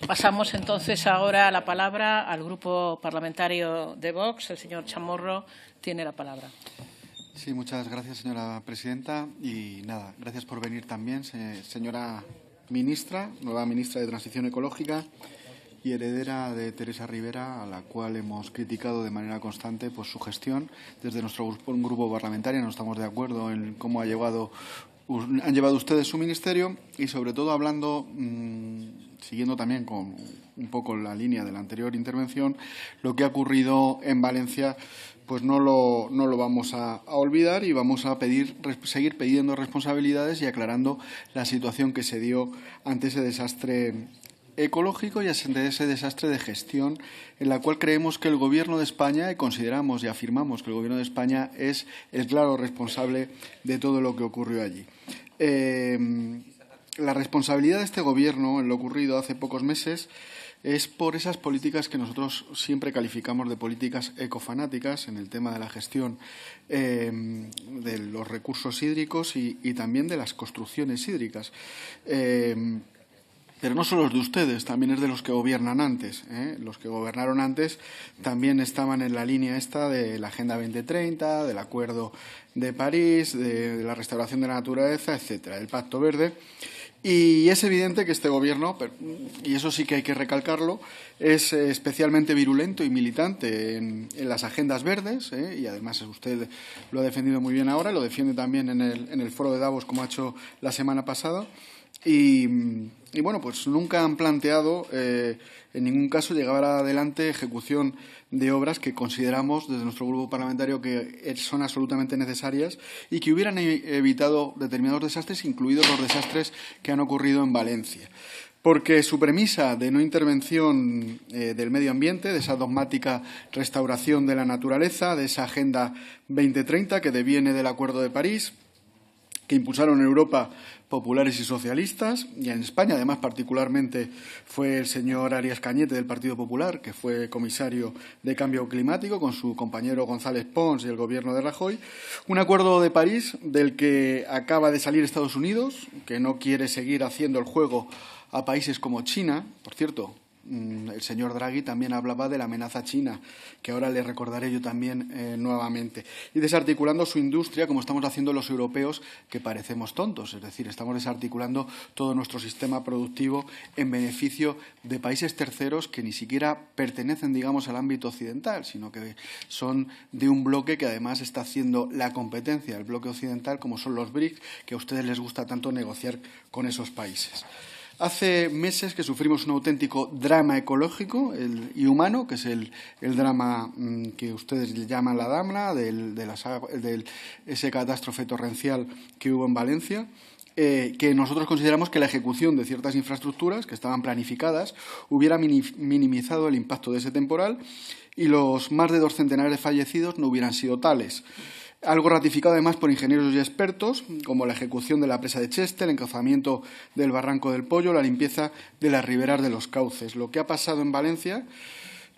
Pasamos entonces ahora la palabra al Grupo Parlamentario de Vox. El señor Chamorro tiene la palabra. Sí, muchas gracias, señora presidenta. Y nada, gracias por venir también, señora ministra, nueva ministra de Transición Ecológica y heredera de Teresa Rivera, a la cual hemos criticado de manera constante pues, su gestión. Desde nuestro grupo parlamentario no estamos de acuerdo en cómo han llevado ustedes su ministerio y, sobre todo, hablando, siguiendo también con un poco la línea de la anterior intervención, lo que ha ocurrido en Valencia, pues no lo vamos a olvidar y vamos a seguir pidiendo responsabilidades y aclarando la situación que se dio ante ese desastre ecológico y ante ese desastre de gestión en la cual creemos que el Gobierno de España, y consideramos y afirmamos que el Gobierno de España es el claro responsable de todo lo que ocurrió allí. La responsabilidad de este Gobierno en lo ocurrido hace pocos meses es por esas políticas que nosotros siempre calificamos de políticas ecofanáticas en el tema de la gestión de los recursos hídricos y también de las construcciones hídricas. Pero no solo es de ustedes, también es de los que gobiernan antes. Los que gobernaron antes también estaban en la línea esta de la Agenda 2030, del Acuerdo de París, de la restauración de la naturaleza, etcétera, del Pacto Verde. Y es evidente que este Gobierno, y eso sí que hay que recalcarlo, es especialmente virulento y militante en las agendas verdes, y además usted lo ha defendido muy bien ahora, lo defiende también en el foro de Davos, como ha hecho la semana pasada. Y bueno, pues nunca han planteado en ningún caso llevar adelante ejecución de obras que consideramos desde nuestro grupo parlamentario que son absolutamente necesarias y que hubieran evitado determinados desastres, incluidos los desastres que han ocurrido en Valencia. Porque su premisa de no intervención del medio ambiente, de esa dogmática restauración de la naturaleza, de esa Agenda 2030 que deviene del Acuerdo de París, que impulsaron en Europa populares y socialistas, y en España, además, particularmente, fue el señor Arias Cañete del Partido Popular, que fue comisario de Cambio Climático, con su compañero González Pons y el Gobierno de Rajoy. Un acuerdo de París del que acaba de salir Estados Unidos, que no quiere seguir haciendo el juego a países como China. Por cierto, el señor Draghi también hablaba de la amenaza china, que ahora le recordaré yo también nuevamente. Y desarticulando su industria, como estamos haciendo los europeos, que parecemos tontos. Es decir, estamos desarticulando todo nuestro sistema productivo en beneficio de países terceros que ni siquiera pertenecen, digamos, al ámbito occidental, sino que son de un bloque que además está haciendo la competencia del bloque occidental, como son los BRICS, que a ustedes les gusta tanto negociar con esos países. Hace meses que sufrimos un auténtico drama ecológico y humano, que es el drama que ustedes llaman la DAMNA, de ese catástrofe torrencial que hubo en Valencia, que nosotros consideramos que la ejecución de ciertas infraestructuras que estaban planificadas hubiera minimizado el impacto de ese temporal y los más de 2 centenares de fallecidos no hubieran sido tales. Algo ratificado además por ingenieros y expertos, como la ejecución de la presa de Cheste, el encauzamiento del Barranco del Pollo, la limpieza de las riberas de los cauces. Lo que ha pasado en Valencia,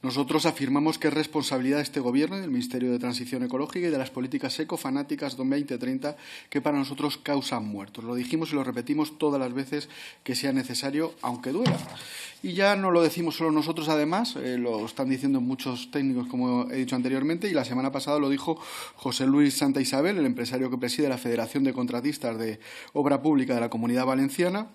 nosotros afirmamos que es responsabilidad de este Gobierno, del Ministerio de Transición Ecológica y de las políticas ecofanáticas 2030 que para nosotros causan muertos. Lo dijimos y lo repetimos todas las veces que sea necesario, aunque duela. Y ya no lo decimos solo nosotros, además, lo están diciendo muchos técnicos, como he dicho anteriormente, y la semana pasada lo dijo José Luis Santa Isabel, el empresario que preside la Federación de Contratistas de Obra Pública de la Comunidad Valenciana,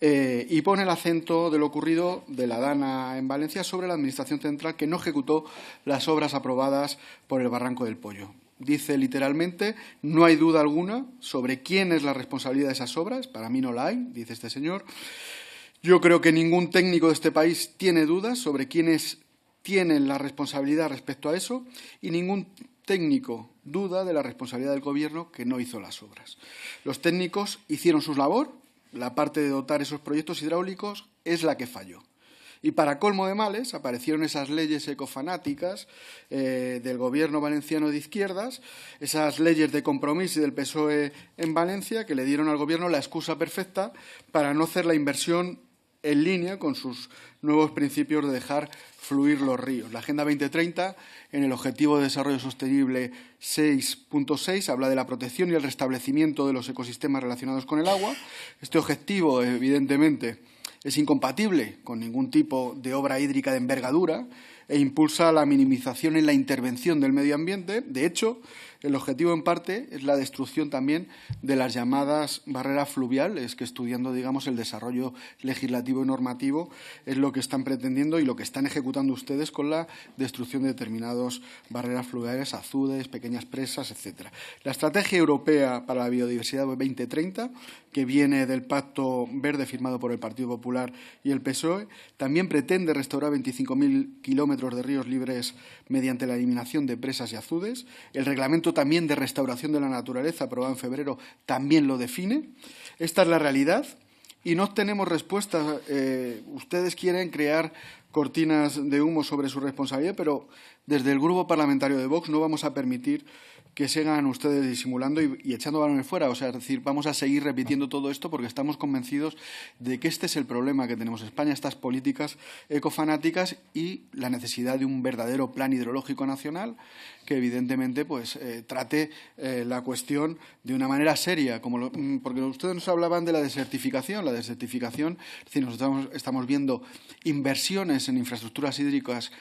y pone el acento de lo ocurrido de la DANA en Valencia sobre la Administración central que no ejecutó las obras aprobadas por el Barranco del Pollo. Dice literalmente, no hay duda alguna sobre quién es la responsabilidad de esas obras, para mí no la hay, dice este señor. Yo creo que ningún técnico de este país tiene dudas sobre quiénes tienen la responsabilidad respecto a eso y ningún técnico duda de la responsabilidad del Gobierno que no hizo las obras. Los técnicos hicieron su labor, la parte de dotar esos proyectos hidráulicos es la que falló. Y para colmo de males aparecieron esas leyes ecofanáticas del Gobierno valenciano de izquierdas, esas leyes de Compromís y del PSOE en Valencia que le dieron al Gobierno la excusa perfecta para no hacer la inversión en línea con sus nuevos principios de dejar fluir los ríos. La Agenda 2030, en el Objetivo de Desarrollo Sostenible 6.6, habla de la protección y el restablecimiento de los ecosistemas relacionados con el agua. Este objetivo, evidentemente, es incompatible con ningún tipo de obra hídrica de envergadura e impulsa la minimización en la intervención del medio ambiente. De hecho, el objetivo en parte es la destrucción también de las llamadas barreras fluviales, que estudiando, digamos, el desarrollo legislativo y normativo es lo que están pretendiendo y lo que están ejecutando ustedes con la destrucción de determinadas barreras fluviales, azudes, pequeñas presas, etcétera. La Estrategia Europea para la Biodiversidad 2030, que viene del Pacto Verde firmado por el Partido Popular y el PSOE, también pretende restaurar 25.000 kilómetros de ríos libres mediante la eliminación de presas y azudes. El Reglamento también de restauración de la naturaleza, aprobado en febrero, también lo define. Esta es la realidad y no tenemos respuesta. Ustedes quieren crear cortinas de humo sobre su responsabilidad, pero desde el Grupo Parlamentario de Vox no vamos a permitir que sigan ustedes disimulando y echando balones fuera. O sea, es decir, vamos a seguir repitiendo todo esto porque estamos convencidos de que este es el problema que tenemos en España, estas políticas ecofanáticas y la necesidad de un verdadero plan hidrológico nacional que evidentemente pues trate la cuestión de una manera seria, porque ustedes nos hablaban de la desertificación. La desertificación, es decir, nosotros estamos viendo inversiones en infraestructuras hídricas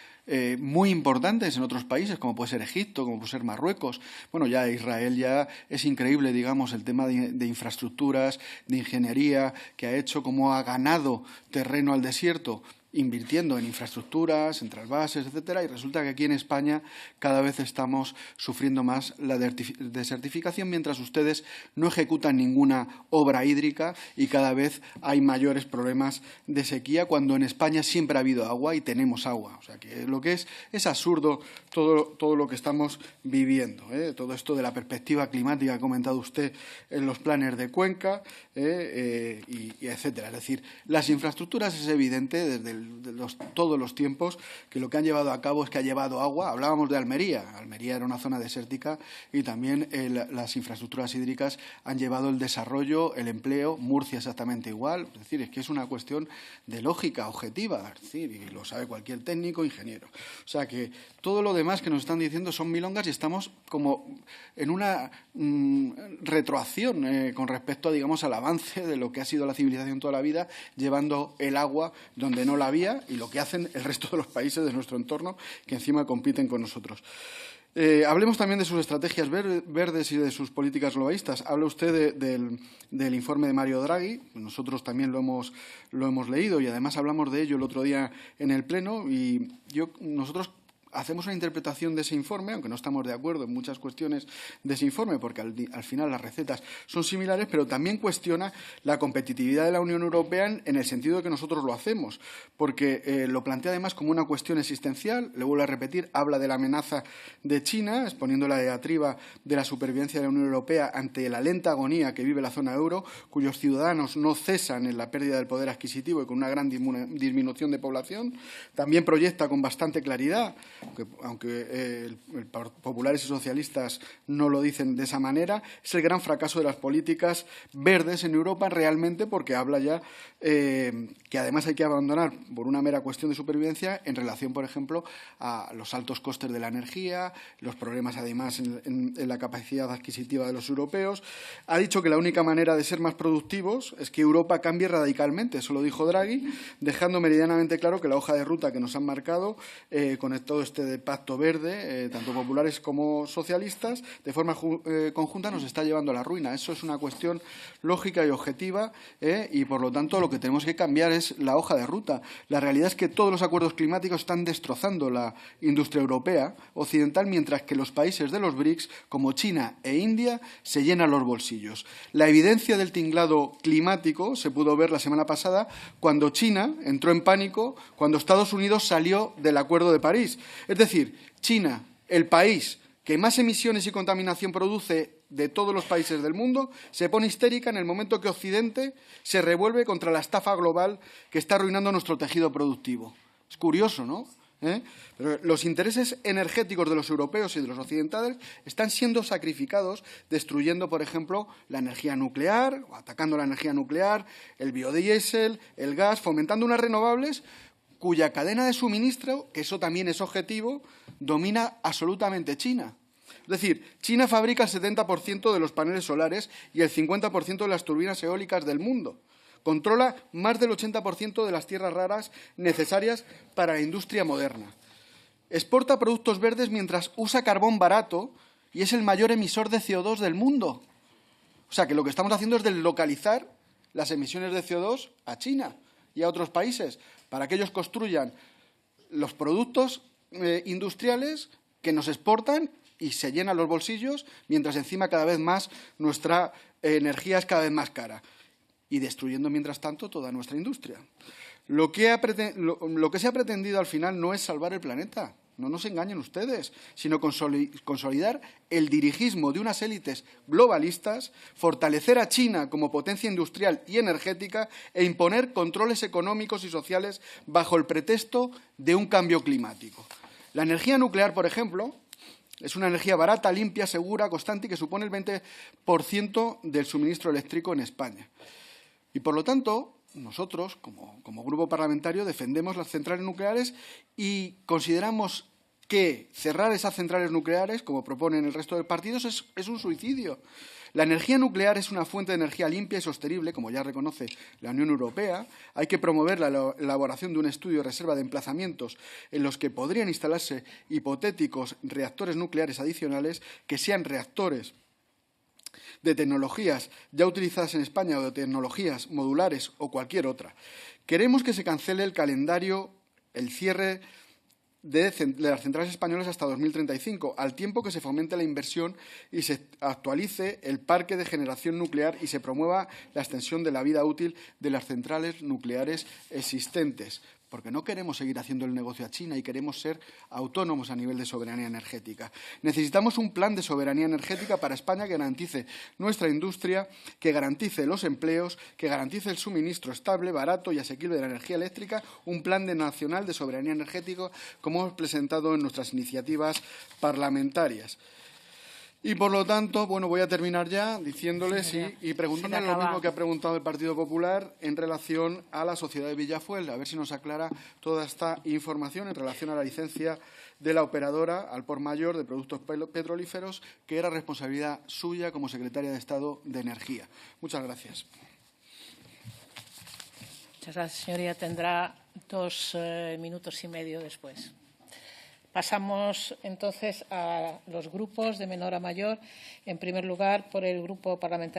muy importantes en otros países, como puede ser Egipto, como puede ser Marruecos. Bueno, ya Israel ya es increíble, digamos, el tema de infraestructuras, de ingeniería que ha hecho, cómo ha ganado terreno al desierto invirtiendo en infraestructuras, en trasvases, etcétera, y resulta que aquí en España cada vez estamos sufriendo más la desertificación, mientras ustedes no ejecutan ninguna obra hídrica y cada vez hay mayores problemas de sequía, cuando en España siempre ha habido agua y tenemos agua. O sea, que lo que es absurdo todo lo que estamos viviendo, todo esto de la perspectiva climática que ha comentado usted en los planes de Cuenca, y etcétera. Es decir, las infraestructuras es evidente desde todos los tiempos que lo que han llevado a cabo es que ha llevado agua. Hablábamos de Almería. Almería era una zona desértica y también las infraestructuras hídricas han llevado el desarrollo, el empleo. Murcia exactamente igual. Es decir, es que es una cuestión de lógica objetiva, es decir, y lo sabe cualquier técnico, ingeniero. O sea que todo lo demás que nos están diciendo son milongas y estamos como en una retroacción con respecto, digamos, al avance de lo que ha sido la civilización toda la vida, llevando el agua donde no la había y lo que hacen el resto de los países de nuestro entorno que encima compiten con nosotros. Hablemos también de sus estrategias verdes y de sus políticas globalistas. Habla usted del informe de Mario Draghi. Nosotros también lo hemos leído y además hablamos de ello el otro día en el Pleno y nosotros hacemos una interpretación de ese informe, aunque no estamos de acuerdo en muchas cuestiones de ese informe, porque al final las recetas son similares, pero también cuestiona la competitividad de la Unión Europea en el sentido de que nosotros lo hacemos, porque lo plantea además como una cuestión existencial. Le vuelvo a repetir, habla de la amenaza de China, exponiendo la diatriba de la supervivencia de la Unión Europea ante la lenta agonía que vive la zona euro, cuyos ciudadanos no cesan en la pérdida del poder adquisitivo y con una gran disminución de población. También proyecta con bastante claridad, aunque populares y socialistas no lo dicen de esa manera, es el gran fracaso de las políticas verdes en Europa realmente, porque habla ya que además hay que abandonar por una mera cuestión de supervivencia en relación, por ejemplo, a los altos costes de la energía, los problemas además en la capacidad adquisitiva de los europeos. Ha dicho que la única manera de ser más productivos es que Europa cambie radicalmente, eso lo dijo Draghi, dejando meridianamente claro que la hoja de ruta que nos han marcado con todo este pacto verde, tanto populares como socialistas, de forma conjunta nos está llevando a la ruina. Eso es una cuestión lógica y objetiva y, por lo tanto, lo que tenemos que cambiar es la hoja de ruta. La realidad es que todos los acuerdos climáticos están destrozando la industria europea occidental, mientras que los países de los BRICS, como China e India, se llenan los bolsillos. La evidencia del tinglado climático se pudo ver la semana pasada cuando China entró en pánico, cuando Estados Unidos salió del Acuerdo de París. Es decir, China, el país que más emisiones y contaminación produce de todos los países del mundo, se pone histérica en el momento que Occidente se revuelve contra la estafa global que está arruinando nuestro tejido productivo. Es curioso, ¿no? Pero los intereses energéticos de los europeos y de los occidentales están siendo sacrificados destruyendo, por ejemplo, la energía nuclear, o atacando la energía nuclear, el biodiesel, el gas, fomentando unas renovables cuya cadena de suministro, que eso también es objetivo, domina absolutamente China. Es decir, China fabrica el 70% de los paneles solares y el 50% de las turbinas eólicas del mundo, Controla más del 80% de las tierras raras necesarias para la industria moderna. Exporta productos verdes mientras usa carbón barato y es el mayor emisor de CO2 del mundo. O sea, que lo que estamos haciendo es deslocalizar las emisiones de CO2 a China y a otros países para que ellos construyan los productos industriales que nos exportan y se llenan los bolsillos, mientras encima cada vez más nuestra energía es cada vez más cara y destruyendo mientras tanto toda nuestra industria. Lo que se ha pretendido al final no es salvar el planeta, no nos engañen ustedes, sino consolidar el dirigismo de unas élites globalistas, fortalecer a China como potencia industrial y energética e imponer controles económicos y sociales bajo el pretexto de un cambio climático. La energía nuclear, por ejemplo, es una energía barata, limpia, segura, constante y que supone el 20% del suministro eléctrico en España. Y, por lo tanto, nosotros, como grupo parlamentario, defendemos las centrales nucleares y consideramos que cerrar esas centrales nucleares, como proponen el resto de partidos, es un suicidio. La energía nuclear es una fuente de energía limpia y sostenible, como ya reconoce la Unión Europea. Hay que promover la elaboración de un estudio de reserva de emplazamientos en los que podrían instalarse hipotéticos reactores nucleares adicionales que sean reactores de tecnologías ya utilizadas en España o de tecnologías modulares o cualquier otra. Queremos que se cancele el calendario, el cierre de las centrales españolas hasta 2035, al tiempo que se fomente la inversión y se actualice el parque de generación nuclear y se promueva la extensión de la vida útil de las centrales nucleares existentes, porque no queremos seguir haciendo el negocio a China y queremos ser autónomos a nivel de soberanía energética. Necesitamos un plan de soberanía energética para España que garantice nuestra industria, que garantice los empleos, que garantice el suministro estable, barato y asequible de la energía eléctrica, un plan nacional de soberanía energética, como hemos presentado en nuestras iniciativas parlamentarias. Y, por lo tanto, bueno, voy a terminar ya diciéndoles y preguntándole lo mismo que ha preguntado el Partido Popular en relación a la sociedad de Villafuel, a ver si nos aclara toda esta información en relación a la licencia de la operadora al por mayor de productos petrolíferos, que era responsabilidad suya como secretaria de Estado de Energía. Muchas gracias. Muchas gracias, señoría. Tendrá 2 minutos y medio después. Pasamos entonces a los grupos de menor a mayor. En primer lugar, por el Grupo Parlamentario